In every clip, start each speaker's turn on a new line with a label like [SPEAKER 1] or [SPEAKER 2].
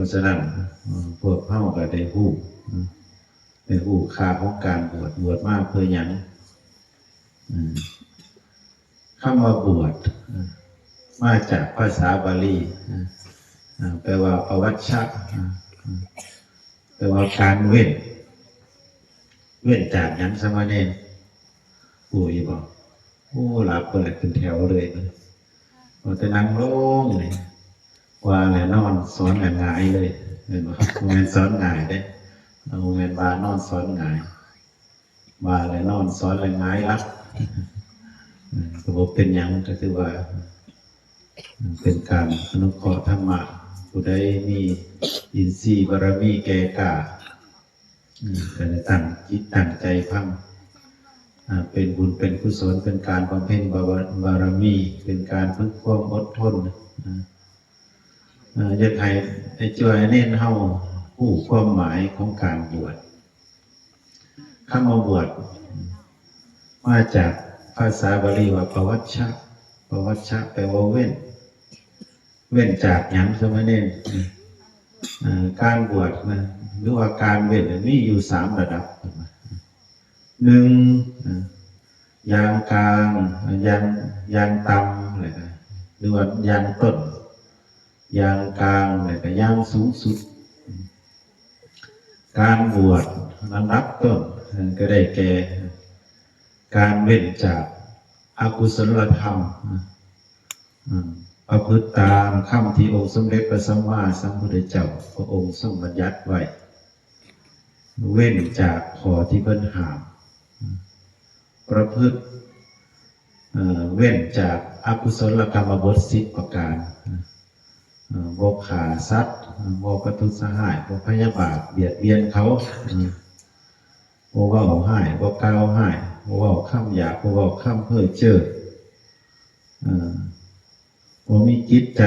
[SPEAKER 1] เพราะฉะนั้นพวกเข้าก็ได้ฮู้ค่าของการบวชมากเพื่อหยังคำว่าบวชมาจากภาษาบาลีแปลว่าปวัชชะแปลว่าการเว้นจากหยังสมณเณรปู่อีบอกโอ้หลับเปิดเป็นแถวเลยพอจะนั่งลงเลยว่าแหละนอนสอนหงายเลยเห็นไหมโมเมนสอนหงายได้โมเมนบานอนสอนหงายว่าแหละนอนสอนหงายรับก็บอกเป็นหยังก็คือว่าเป็นการอนุเคราะห์ธรรมะผู้ใดมีอินทรีย์บารมีแก่กล้าก็ได้ตั้งจิตตั้งใจพังเป็นบุญเป็นกุศลเป็นการบำเพ็ญบารมีเป็นการฝึกความอดทนอยากให้ช่วยเน้นเฮาผู้ความหมายของการบวชคำว่าบวชมาจากภาษาบาลีว่าปวัชชะแปลว่าเว้นจากหยังสมณเณรการบวชนะหรือว่าการเว้นมีอยู่3 ระดับ1อย่างกลางอย่างต่ำอะไรกันหรือว่าอย่างต้นอย่างกลางอะไรกันอย่างสูงสุดการบวชลำดับต้นก็ได้แก่การเว้นจากอกุศลธรรมประพฤติตามคำที่องค์สมเด็จพระสัมมาสัมพุทธเจ้าพระองค์ทรงบัญญัติไว้เว้นจากข้อที่เพิ่นห้ามประพฤติเว้นจากอกุศลกรรมบท10 ประการบ่ฆ่าสัตว์บ่ประทุษร้ายบ่พยาบาทเบียดเบียนเขาบ่เว้าร้ายบ่กล่าวร้ายบ่เว้าคำหยาบบ่เว้าคำเพ้อเจ้อบ่มีจิตใจ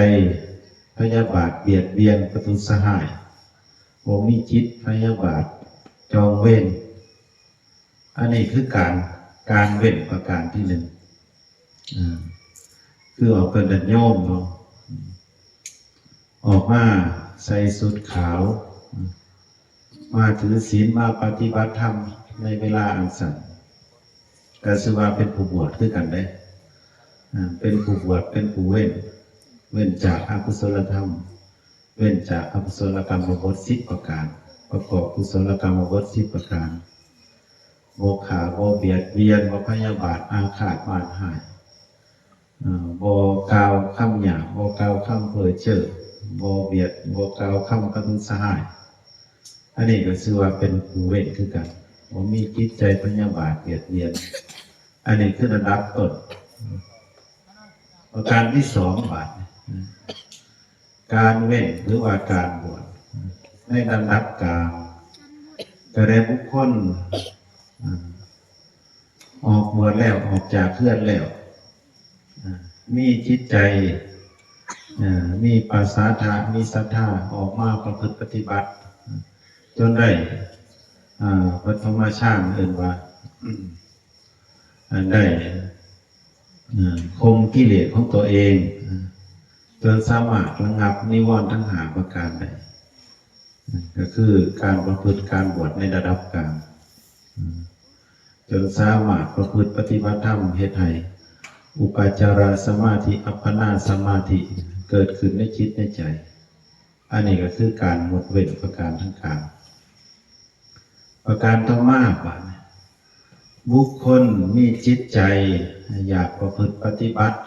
[SPEAKER 1] พยาบาทเบียดเบียนประทุษร้ายบ่มีจิตพยาบาทจองเวรอันนี้คือการเว้นประการที่1คือออกเป็นดัญโยมเนาะออกมาใส่สุดขาวมาถือศีลมาปฏิบัติธรรมในเวลาอันสั้นก็ถือว่าเป็นผู้บวชคือกันได้เป็นผู้บวชเป็นผู้เว้นจากอกุศลธรรมเว้นจากอกุศลกรรมบท10 ประการประกอบกุศลกรรมบท10 ประการบ่ฆ่าบ่เบียดเบียนบ่พยาบาทอาฆาตมาดร้ายบ่กล่าวคำหยาบบ่กล่าวคำเพ้อเจ้อบ่เบียดบ่กล่าวคำประทุษร้ายอันนี้ก็ถือว่าเป็นผู้เว้นคือกันบ่มีจิตใจพยาบาทเบียดเบียนอันนี้คือระดับต้นประการที่2บาทการเว้นหรือว่าการบวชในระดับกลางก็ได้บุคคลออกบวชแล้วออกจากเพื่อนแล้วมีจิตใจมีปัสสาทะมีศรัทธาออกมาประพฤติปฏิบัติจนได้ปฐมฌานเอ่นว่าได้ข่มกิเลสของตัวเองจนสามารถระงับนิวรณ์ทั้ง5 ประการได้ก็คือการประพฤติการบวชในระดับกลางจนสามารถประพฤติปฏิบัติธรรมเฮ็ดให้อุปจารสมาธิอัปปนาสมาธิเกิดขึ้นในจิตในใจอันนี้ก็คือการงดเว้นประการทั้งกลางประการต่อมาบุคคลมีจิตใจอยากประพฤติปฏิบัติ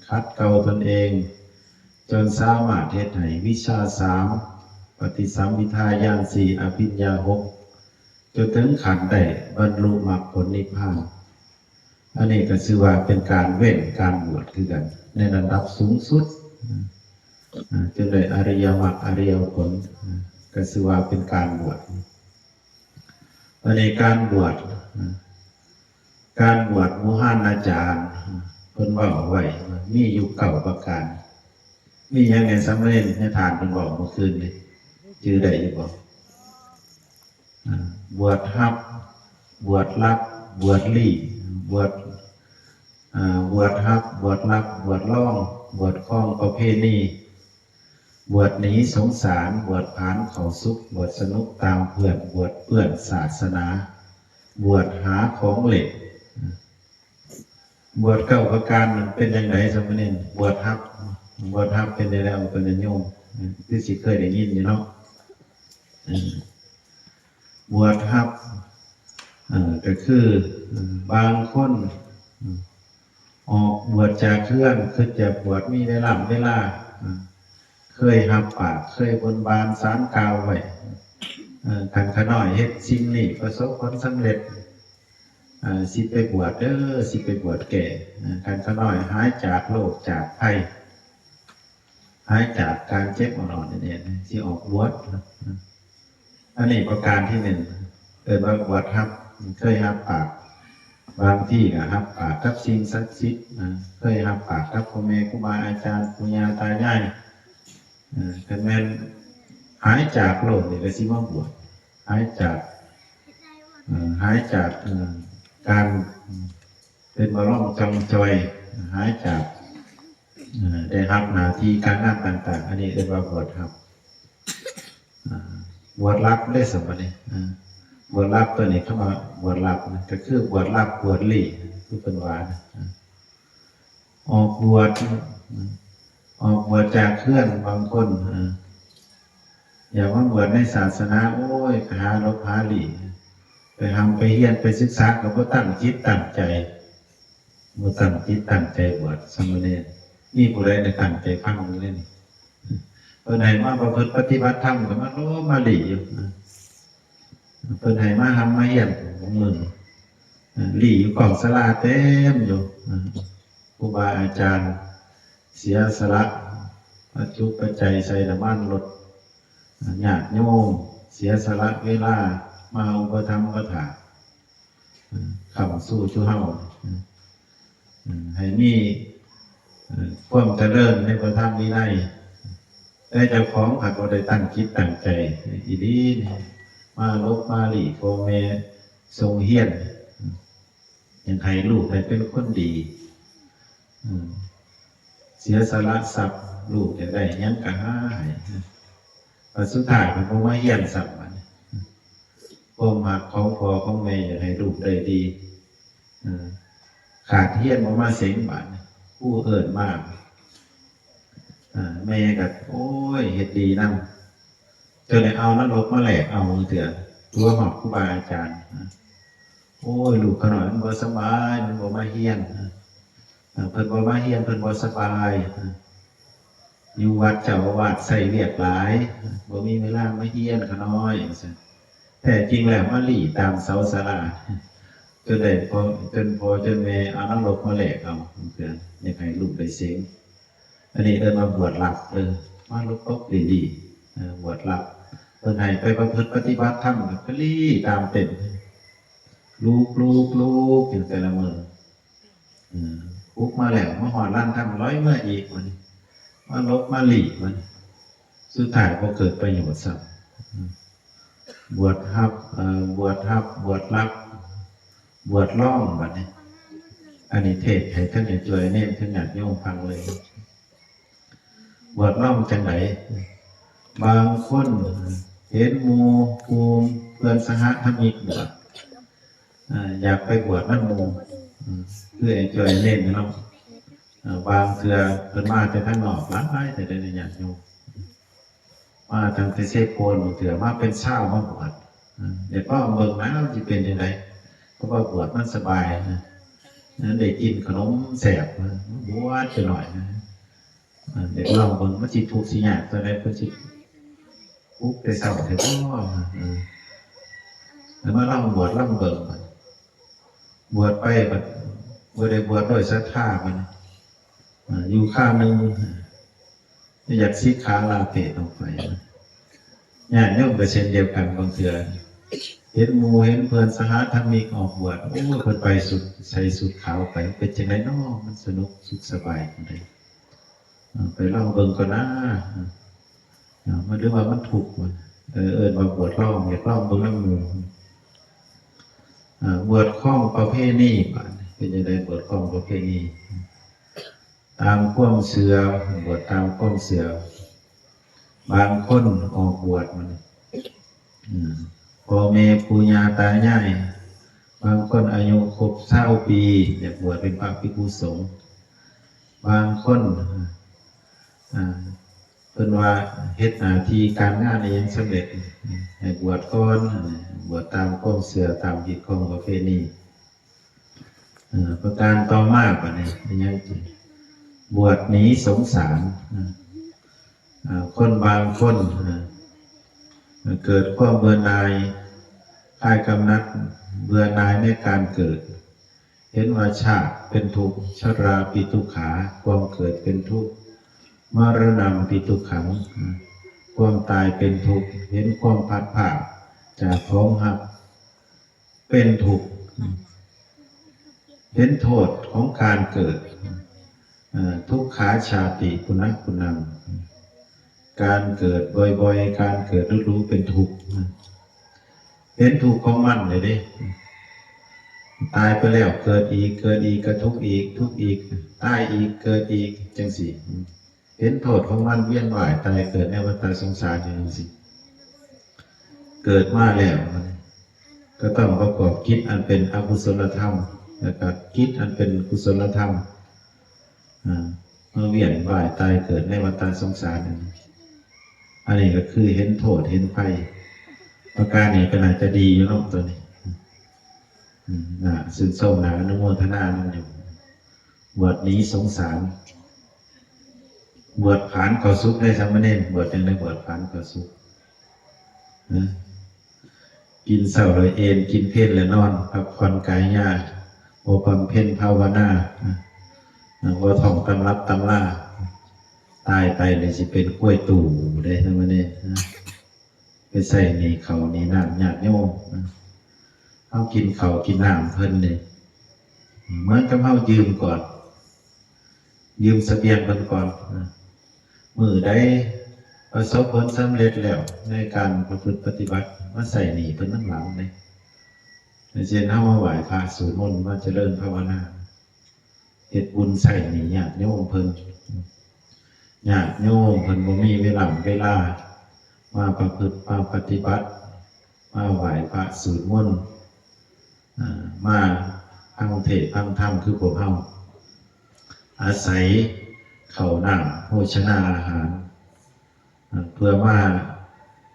[SPEAKER 1] ขัดเกลาตนเองจนสามารถเฮ็ดให้วิชา3ปฏิสัมภิทาญาณ4อภิญญา6จนถึงขั้นได้บรรลุมรรคผลนิพพานอันนี้ก็ถือว่าเป็นการเว้นการบวชคือกันในระดับสูงสุดจนได้อริยมรรคอริยผลก็ถือว่าเป็นการบวชอันนี้การบวชมุหานาจารย์เพิ่นว่าเอาไว้มีอยู่9 ประการมีอย่างไงสำเร็จในทานเพิ่นบอกเมื่อคืนนี่ชื่อได้อยู่บ่บวชฮับบวชลับบวชลี้บวชฮับบวชลับบวชล่องบวชคล้องประเพณี บวชหนีสงสารบวชผานเขาสุขบวชสนุกตามเพื่อนบวชเปื้อนศาสนาบวชหาของเหล็กบวชเก้าประการมันเป็นยังไงสมณีบวชฮับบวชฮับเป็นได้แล้วเป็นโยมที่สิเคยได้ยินอยู่เนาะบวชฮับก็คือบางคนออกบวชจากเพื่อนคือจะบวชมีเวลาเคยฮับปากเคยบนบานสารกล่าวไว้ขันขน้อยเฮ็ดสิ่งนี้ประสบผลสำเร็จสิไปบวชสิไปบวชแก่ขันขน้อยหายจากโรคจากภัยหายจากการเจ็บอ่อนๆเนี่ยสิออกบวชอันนี้ประการที่หนึ่งเกิดว่าบวชฮับเคยฮับปากบางที่ก็ฮับปากกับสิ่งศักดิ์สิทธิ์เคยฮับปากกับพ่อแม่ครูบาอาจารย์ปู่ย่าตายายแต่แม้นหายจากโรคนี่ก็สิมาบวชหายจากการเป็นมาล่องจองจอยหายจากได้รับหน้าที่การงานต่างๆอันนี้เรียกว่าบวชครับบวชรับได้สมบัติบวชรับตัวนี้เข้ามาบวชรับก็คือบวชรับบวชหลีคือเป็นวาออกบวชจากเพื่อนบางคนอย่าว่าบวชในศาสนาโอ้ยหาลบหาหลีไปทำไปเรียนไปศึกษาก็บ่ตั้งจิตตั้งใจบ่ตั้งจิตตั้งใจบวชสมณเณรนี่ผู้ใดได้ตั้งใจฟังเล่นเพิ่นให้มาประพฤติปฏิบัติธรรมก็มาโลมาหลีอยู่เพิ่นให้มาทำมาเรียนของมึงหลีอยู่กล่องสลาเต็มอยู่ครูบาอาจารย์เสียสละปัจจุปัจจัยใส่น้ำมันรถญาติโยมเสียสละเวลามาอุปถัมภ์อุปถากเข้าสู่ชูเฮาให้มีความเจริญในพระธรรมวินัยได้เจ้าของผัดบ่ได้ตั้งคิดตั้งใจอีดีมาลบมาหลีพ่อแม่ทรงเฮียนยังให้ลูกให้เป็นคนดีเสียสละทรัพย์ลูกจะได้ยังกะหายสุดท้ายมันก็มาเฮียนสับมันความหักของพ่อของแม่อยากให้ลูกได้ดีขาดเฮียนมาเสียงบาดผู้เอิญมากแม่ก็โอ้ยเฮ็ดดีนำจนได้เอานรกมาแหลกเอาเถื่อตัวหอกครูบาอาจารย์โอ้ยลูกขน่อยมันบ่สบายมันบ่มาเฮียนเพิ่นบ่มาเฮียนเพิ่นบ่สบายอยู่วัดเจ้าอาวาสใส่เวียกหลายบ่มีเวลามาเฮียนขน้อยแต่จริงแล้วมาหลีตามเสาศาลาจนแม่เอานรกมาแหลกเอาเถื่ออยากให้ลูกได้เสียงอันนี้มาบวชหลับมาลุกตกดีๆบวชหลับเพิ่นให้ไปประพฤติปฏิบัติธรรมก็รีตามเป็นลูกอยู่แต่ละมือคุกมาแล้วมาหอดลั่นทำร้อยเมื่ออีกมันมาลบมาหลีมันสุดท้ายก็เกิดประโยชน์สักบวชฮับบวชรับบวชล่องแบบนี้อันนี้เทศให้ท่านช่วยเน้นท่านอยากโยงฟังเลยบวชล่องจังไหนบางคนเห็นหมู่ภูมิเพื่อนสหธรรมิกบวชอยากไปบวชนั่นหมู่เพื่อช่วยเน้นเนาะบางเถื่อเพิ่นมาแต่ท่านนอกหลายแต่ได้อยากโยมมาทางเทศโกนเถื่อมาเป็นเช้ามาบวชเดี๋ยวก็เบิ่งนะจะเป็นยังไงเพราะว่าบวชมันสบายได้กินขนมแสบบวชจะหน่อยเดี๋ยวเราเบิ่งมันจิตทุกข์สิยากตัวใดเพิ่นสิทุกข์แต่เศร้าแต่ก็แล้วมาเล่าบวชเล่าเบิ่งบวชไปแบบบ่ได้บวชด้วยศรัทธามันอยู่ข้างหนึ่งอยากสิขาลาเพศออกไปญาติโยมก็เช่นเดียวกันบางเทื่อเห็นหมู่เห็นเพื่อนสหธรรมิกออกบวชโอ้เพิ่นไปสุดใส่สุดขาวไปเป็นจังได๋น้อมันสนุกสุขสบายจังได๋ไปเล่าเบิ่งก็นะมันเรื่องว่ามันถูกมันมาบวชล่องอยากล่องเบิ่งแล้วหมู่บวชข้องประเภทนี้เป็นจังได๋บวชข้องประเภทนี้ตามความเสื่อมบวชตามความเสื่อม บางคนออกบวชมันพ่อแม่ปู่ย่าตายายบางคนอายุครบ20 ปีอยากบวชเป็นพระภิกษุสงฆ์บางคนเพิ่นว่าเฮ็ดหน้าที่การงานได้อย่างสำเร็จให้บวชก่อนบวชตามความเชื่อตามพิธีของประเพณีประการต่อมาบัดนี้ยังบวชหนีสงสารคนบางคนเกิดความเบื่อหน่ายคลายกำนัดเบื่อหน่ายในการเกิดเห็นว่าชาติเป็นทุกข์ชราปิทุกขาความเกิดเป็นทุกข์มรณะปิทุกขังความตายเป็นทุกข์เห็นความพัดผ่าจากของหักเป็นทุกข์เห็นโทษของการเกิดทุกขาชาติปุณกุนังการเกิดบ่อยๆการเกิดรู้ๆเป็นทุกข์เห็นทุกข์ของมันเลยดิตายไปแล้วเกิดอีกก็ทุกข์อีกทุกข์อีกตายอีกเกิดอีกจังสิเห็นโทษของมันเวียนว่ายตายเกิดในวัฏสงสารจังสิเกิดมาแล้วก็ต้องประกอบกิจอันเป็นอกุศลธรรมแล้วก็กิจอันเป็นกุศลธรรมเมื่อเวียนว่ายตายเกิดในวัฏสงสารอันนี้ก็คือเห็นโทษเห็นภัยประการนี้ก็น่าจะดีอยู่เนาะตัวนี้ซึ่งส้มอนุโมทนานั่นอยู่บวชนี้สงสารบวชผานเข้าสุขได้สามเณรบวชยังได้บวชผานเข้าสุขกินเศร้าเลยเอนกินเพลและนอนพักผ่อนกายญาโอบำเพ็ญภาวนาว่าท่องตำรับตำล่าตายไปเลยสิเป็นกล้วยตู่ได้สามเณรไปใส่นี่เขานี่น้ำญาติโยมเขากินเขากินน้ำเพิ่นเลยเหมือนกับเขายืมก่อนยืมเสบียงเพิ่นก่อนมือได้ประสบผลสำเร็จแล้วในการประพฤติปฏิบัติมาใส่หนีเพิ่นทั้งหลังเลยในเช่นเขามาไหว้พระสวดมนต์มาเจริญภาวนาเฮ็ดบุญใส่หนีญาติโยมเพิ่นญาติโยมเพิ่นบ่มีเวลามาประพฤติมาปฏิบัติมาไหว้พระสวดมนต์มาฟังเทศน์ฟังธรรมคือพวกเฮาอาศัยข้าวน้ำโภชนาอาหารเพื่อมา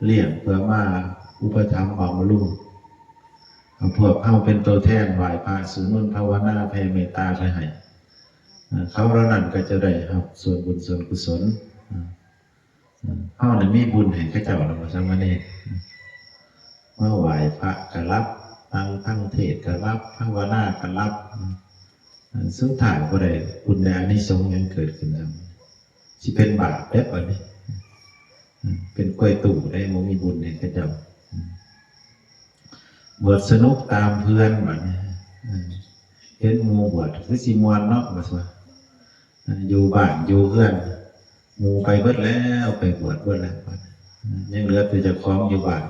[SPEAKER 1] เลี้ยงเพื่อมาอุปถัมภ์บำรุงพวกเฮาเป็นตัวแทนไหว้พระสวดมนต์ภาวนาแผ่เมตตาไปให้เขาเหล่านั้นก็จะได้รับส่วนบุญส่วนกุศลเฮานั้นมีบุญให้เขาเจ้าแล้วสามเณรมาไหว้พระก็รับฟังเทศน์ก็รับภาวนาก็รับสุดท้ายก็ได้บุญในอานิสงส์ยังเกิดขึ้นแล้วสิเป็นบาปได้ป่ะนี่เป็นกล้วยตู่ได้บ่มีบุญให้เขาเจ้าบวชสนุกตามเพื่อนบัดนี้เห็นหมู่บวชคือสิม่วนเนาะว่าซั่นอยู่บ้านอยู่เรือนหมู่ไปเบิดแล้วไปบวชเบิดแล้วยังเหลือแต่เจ้าของอยู่บ้าน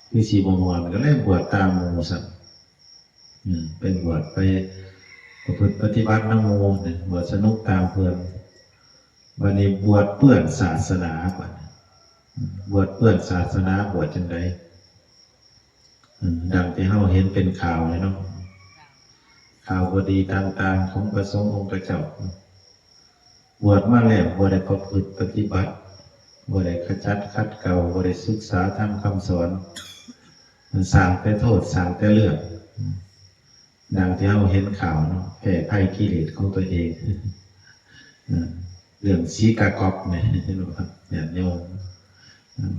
[SPEAKER 1] คือสิบ่ม่วนก็เลยบวชตามหมู่ซั่นเป็นบวชไปประพฤติปฏิบัตินำหมู่บวชสนุกตามเพื่อนบัดนี้บวชเปื้อนศาสนาบัดบวชเปื้อนศาสนาบวชจังได๋ดังที่เฮาเห็นเป็นข่าวเลยเนาะข่าวบ่ดีต่างๆของพระสงฆ์องค์เจ้าบวชมาแล้วบ่ได้ประพฤติปฏิบัติบ่ได้ขจัดขัดเกลาบ่ได้ศึกษาธรรมคำสอนสร้างแต่โทษสร้างแต่เรื่องดังที่เราเห็นข่าวเนาะแผ่ไพ่กิเลสของตัวเองเรื่องสีกากอบเนี่ยเนี่ยโยม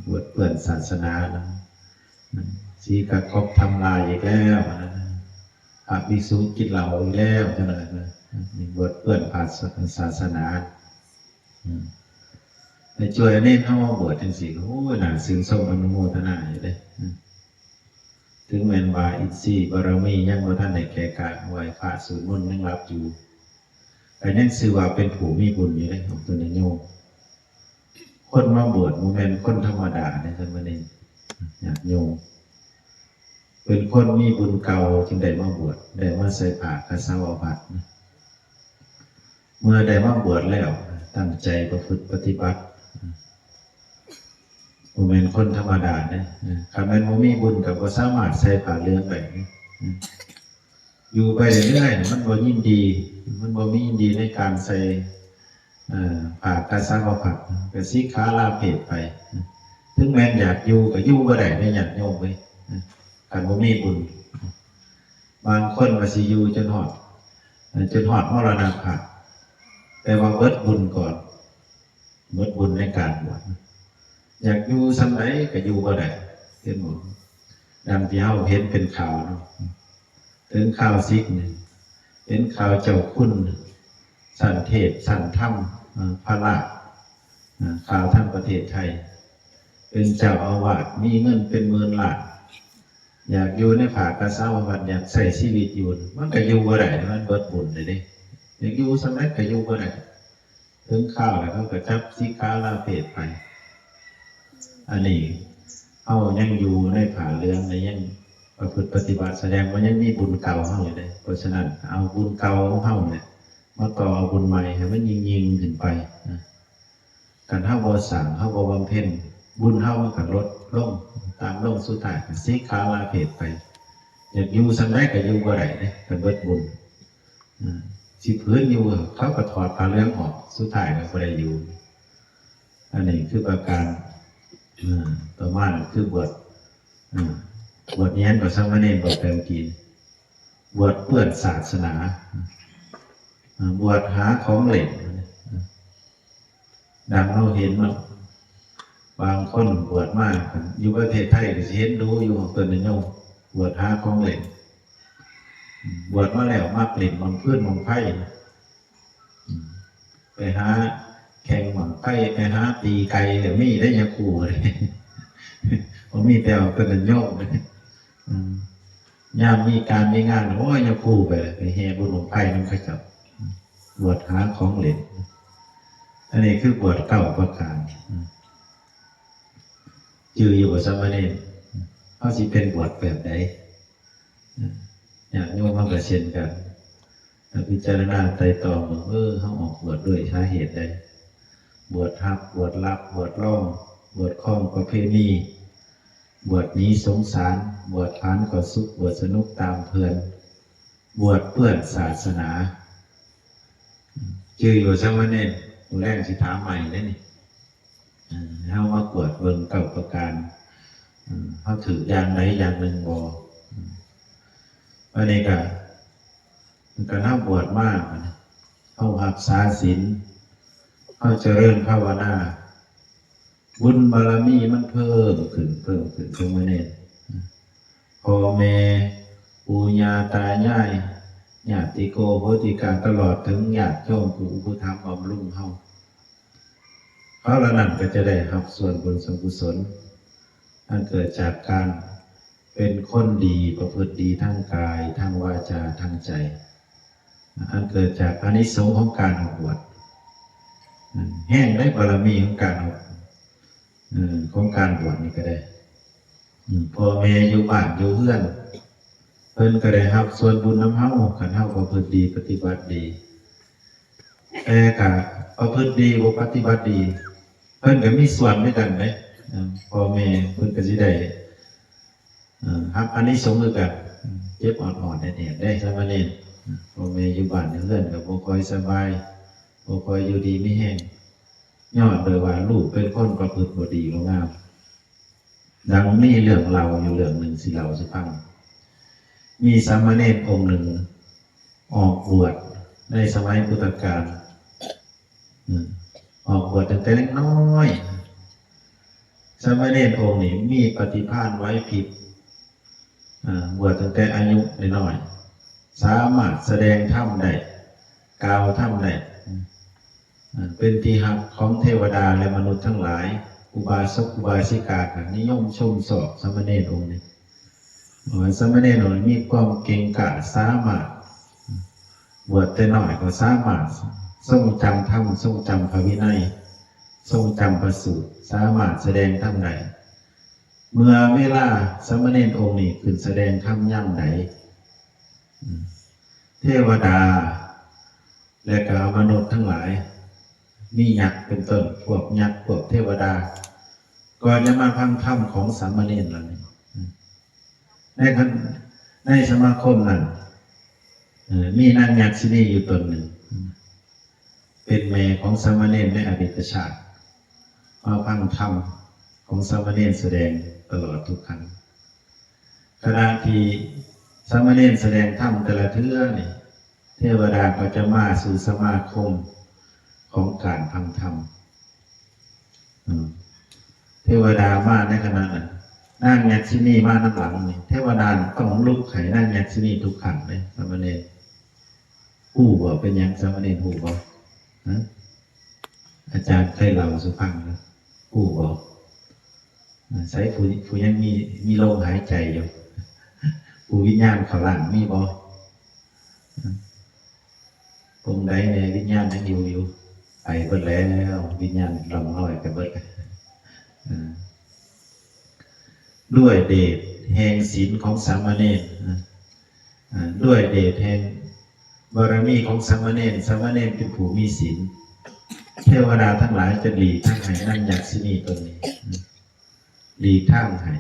[SPEAKER 1] บวชเปื้อนศาสนานะสีกากอบทำลายอีกแล้วพระภิกษุกินเหล้าอีกแล้วจังเลยบวชเปื้อนศาสนาในช่วยนี่เขาบวชจังสิโอ้ยน่าซึ้งส่งอนุโมทนาอยู่เลยถึงแม้ว่าอินทรีย์บารมียังบ่ทันได้แก่กล้าไหว้พระสวดมนต์ยังรับอยู่แต่ยังชื่อว่าเป็นผู้มีบุญอยู่เลยของตัวโยมคนมาบวชบ่แม่นคนธรรมดาในสมัยนี้ญาติโยมเป็นคนมีบุญเก่าจึงได้มาบวชได้มาใส่ผ้ากฐาวพัสเมื่อได้มาบวชแล้วตั้งใจประพฤติปฏิบัติ บ่แม่นคนธรรมดาเนี่ยคันแม่นบ่มีบุญก็บ่สามารถใส่ผ้าเหลืองได้อยู่ไปเรื่อยๆมันบ่ยินดีมันบ่มียินดีในการใส่ผ้ากาสาวพัดก็สิขาลาเพศไปถึงแม้นอยากอยู่ก็อยู่บ่ได้ในญาติโยมเว้ยคันบ่มีบุญบางคนว่าสิอยู่จนฮอดมรณภาพแต่ว่าเบิดบุญก่อนเบิดบุญในการบวชอยากอยู่สำไหนก็อยู่บ่ได้เห็นบ่ดังที่เฮาเห็นเป็นข่าวเนาะถึงข่าวซิกเนี่ยเห็นข่าวเจ้าคุณสันเทพสันธรรมพระราชข่าวทั้งประเทศไทยเป็นเจ้าอาวาสมีเงินเป็นหมื่นล้านอยากอยู่ในผ้ากาสาวพัดอยากใส่ชีวิตอยู่มันก็อยู่บ่ได้มันเบิดบุญเลยเด้อยากอยู่สำไหนก็อยู่บ่ได้ถึงข่าวแล้วเขาก็จับสิขาลาเพศไปอันนี้เอายังอยู่ในผ้าเหลืองในยังประพฤติปฏิบัติแสดงว่ายังมีบุญเก่าเฮาอยู่เลยเพราะฉะนั้นเอาบุญเก่าของเฮาเนี่ยมาต่อเอาบุญใหม่ให้มันยิงขึ้นไปการเฮาบ่สร้างเฮาบ่บำเพ็ญบุญเฮามันก็ลดลงตามลงสุดท้ายก็สิขาลาเพศไปอยากอยู่สำใดก็อยู่บ่ได้เด้ก็เบิดบุญสิพื้นอยู่เขาก็ถอดผ้าเหลืองออกสุดท้ายก็บ่ได้อยู่อันนี้คือประการต่อมาคือบวชเนียนกับสามเณรบวชเต็มกินบวชเพื่อนศาสนาบวชหาของเหล็กดังเราเห็นว่าบางคนบวชมากอยู่ประเทศไทยก็เห็นดูอยู่ของตัวนิยมบวชหาของเหล็กบวชมาแล้วมากเหล็กมองเพื่อนมองไพ่ไปหาแข่งมองไพ่ไปหาตีไก่แต่ไม่ได้ยาคูเลยผมมีแต่ตัวนิยมเลยยามมีการมีงานโอ้ยยาคูไปแห่บุญมองไพ่นั่นเขาจับบวชหาของเหล็กอันนี้คือบวชเก่าประการจืออยู่กับสามเณรเขาสิเป็นบวชแบบไหนอย่างโยมเขาก็เช่นกันพิจารณาไตร่ตรองเขาออกบวชด้วยสาเหตุใดบวชทับบวชรับบวชร่องบวชคล้องประเพณีบวชนี้สงสารบวชทานก่อสุขบวชสนุกตามเพลินบวชเพื่อนศาสนาจืออยู่สามเณรผู้แรกสิถามใหม่ได้นี่เขาว่าบวชเบิ่งเก่าประการเขาถืออย่างไหนอย่างหนึ่งบ่อันนี้ก็การเข้าบวชมากเข้ารักษาศีลเข้าเจริญภาวนาบุญบารมีมันเพิ่มขึ้นทุกมื้อนี้พ่อแม่ปู่ย่าตายายญาติโกโหติกาตลอดถึงญาติโยมผู้ทำบำรุงเขาเหล่านั้นก็จะได้รับส่วนบุญส่วนกุศลอันเกิดจากการเป็นคนดีประพฤติดีทั้งกายทั้งวาจาทั้งใจอันเกิดจากอานิสงส์ของการออกบวชแห้งได้บารมีของการบวชนี่ก็ได้พ่อแม่อยู่บ้านอยู่เฮือนเพิ่นก็ได้รับส่วนบุญน้ำเฮาคันเฮาประพฤติดีปฏิบัติดีแต่ก็ประพฤติดีบ่ปฏิบัติดีเพิ่นก็มีส่วนด้วยกันเด้พ่อแม่เพิ่นก็สิได้ครับอันนี้สงคือกันเจ็บอ่อนๆแน่ๆได้สามเณรพ่อแม่อยู่บ้านอยู่เรือนก็บ่ค่อยสบายบ่ค่อยอยู่ดีมีแห้งย้อนโดยว่าลูกเป็นคนประพฤติบ่ดีบ่งามดังมีเรื่องเล่าอยู่เรื่องหนึ่งสิเล่าสิฟังมีสามเณรองค์หนึ่งออกบวชในสมัยพุทธกาลออกบวชตั้งแต่เล็กน้อยสามเณรองค์นี้มีปฏิภาณไว้พริบบวชตั้งแต่อายุน้อยสามารถแสดงธรรมได้กล่าวธรรมได้เป็นที่รักของเทวดาและมนุษย์ทั้งหลายอุบาสกอุบาสิกานิยมชมชอบสามเณรองค์นี้สามเณรองค์มีความเก่งกาจสามารถบวชแต่น้อยก็สามารถทรงจำธรรมทรงจำพระวินัยทรงจำพระสูตรสามารถแสดงธรรมใดเมื่อเวลาสามเณรองค์นี้ขึ้นแสดงธรรมย่ำใดเทวดาและก็มนุษย์ทั้งหลายมียักษ์เป็นต้นพวกยักษ์พวกเทวดา ก่อนจะมาฟังธรรมของสามเณรเหล่านี้ในสมาคมนั้นมีนางยักษินีอยู่ตนหนึ่งเป็นแม่ของสามเณรในอดีตชาติมาฟังธรรมของสามเณรแสดงตลอดทุกครั้งขณะที่สามเณรแสดงธรรมแต่ละเทื่อนี่เทวดาก็จะมาสู่สมาคมของการฟังธรรมเทวดามาในขณะนั้นนางยักษินีมาน้ำหลังนี่เทวดาต้องลุกไข่นางยักษินีทุกขังเลยสามเณรผู้บ่เป็นยังสามเณรผู้บ่อาจารย์เคยเล่าสุฟังนะผู้บ่ใช้ผู้ยังมีลมหายใจอยู่ผู้วิญญาณเขาหลังมีบ่ตรงใดในวิญญาณยังอยู่ไปเบิดแล้ววิญญาณลำลอยไปเบิดด้วยเดชแห่งศีลของสามเณรด้วยเดชแห่งบารมีของสามเณรเป็นผู้มีศีลเทวดาทั้งหลายจะหลีกทางให้นางยักษินีตนนี้หลีกทางให้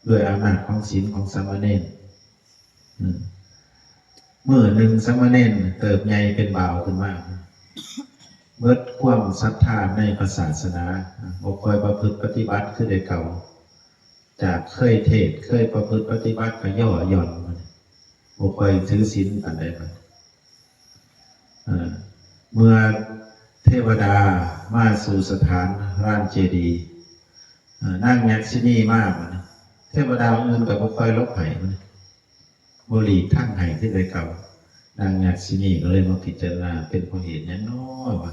[SPEAKER 1] ด้วยอำนาจของศีลของสามเณรเมื่อหนึ่งสามเณรเติบใหญ่เป็นบ่าวขึ้นมาเบิดความศรัทธาในศาสนาบ่คอยประพฤติปฏิบัติคือได้เก่าจากเคยเทศเคยประพฤติปฏิบัติก็ย่อหย่อนบ่คอยถือศีลอันใดมันเมื่อเทวดามาสู่สถานร้านเจดีย์นั่งยักษินีมากเทวดาอื่นก็บ่คอยลบไห้มันบ่หลีกทางให้ที่ได้เก่านางยักษินีก็เลยมาพิจารณาเป็นเพราะเหตุนั้นน้อยว่า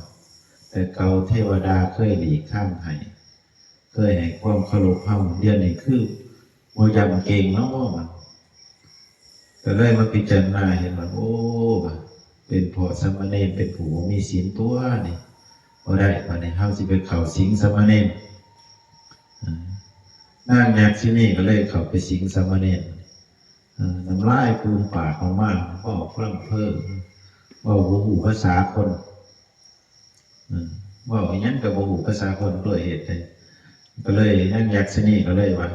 [SPEAKER 1] แต่เก่าเทวดาเคยหลีกข้ามให้เคยให้ความเคารพเฮาเดี๋ยวนี้คือบ่ยำเก่งเนาะมันก็เลยมาพิจารณาเห็นว่าโอ้เป็นเพราะสามเณรเป็นผู้มีศีลตัวนี่บ่ได้บัดนี้เฮาสิไปเข้าสิงสามเณรนางยักษินีก็เลยเข้าไปสิงสามเณรน้ำลายปูมปากของมันก็พร่ำเพ้อว่าบ่ฮู้ภาษาคนว่าอย่างนั้นก็บ่ฮู้ภาษาคนด้วยเหตุใดก็เลยนางยักษินีก็เลยว่า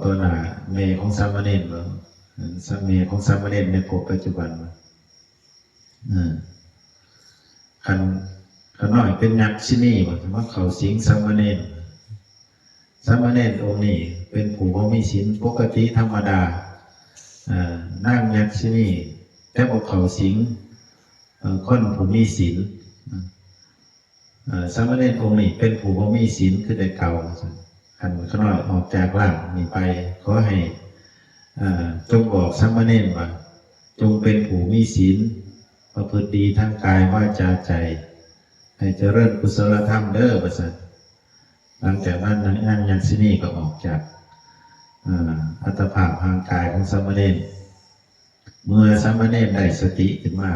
[SPEAKER 1] ตัวหน้าแม่ของสามเณรว่าแม่ของสามเณรในปัจจุบันว่าคันน้อยเป็นยักษินีว่าเขาสิงสามเณรองค์นี้เป็นผู้บ่มีศีลปกติธรรมดานางยักษินีแต่บ่เขาสิงคนผู้มีศีลสามเณรองค์นี้เป็นผู้บ่มีศีลคือได้เก่าคันขน้อยออกจากร่างนี้ไปขอให้จงบอกสามเณรว่าจงเป็นผู้มีศีลประพฤติดีทั้งกายวาจาใจให้เจริญกุศลธรรมเด้อว่าซั่นหลังจากนั้นนางยักษินีก็ออกจากอัตภาพทางกายของสามเณรเมื่อสามเณรได้สติขึ้นมา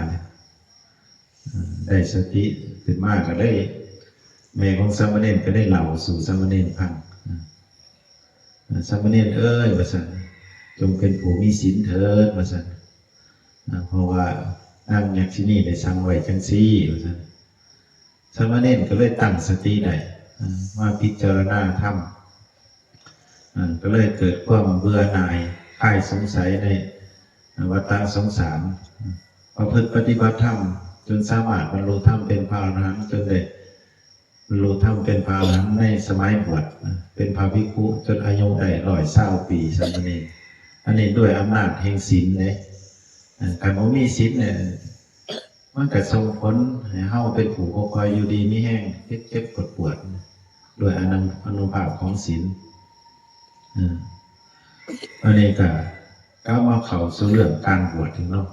[SPEAKER 1] ก็ได้แม่ของสามเณรก็ได้เล่าสู่สามเณรฟังสามเณรเอ้ยว่าซั่นจงเป็นผู้มีศีลเถิดว่าซั่นเพราะว่านางยักษินีได้สั่งไว้จังซี่ว่าซั่นสามเณรก็เลยตั้งสติได้มาพิจารณาธรรมก็เลยเกิดความเบื่อหน่ายคลายสงสัยในวัฏสงสารประพฤติปฏิบัติธรรมจนสามารถบรรลุธรรมเป็นพระอรหันต์จนได้บรรลุธรรมเป็นพระอรหันต์ในสมัยบวชเป็นพระภิกขุจนอายุได้120 ปีสามเณรอันนี้ด้วยอำนาจแห่งศีลเลยการบ่มีศีลเนี่ยมันก็ส่งผลให้เฮาเป็นผู้บ่ค่อยอยู่ดีมีแห้งเจ็บปวดด้วยอนุภาพของศีลอันนี้ก็ก้าวมาเข้าสู่เรื่องการบวชถึงเนาะ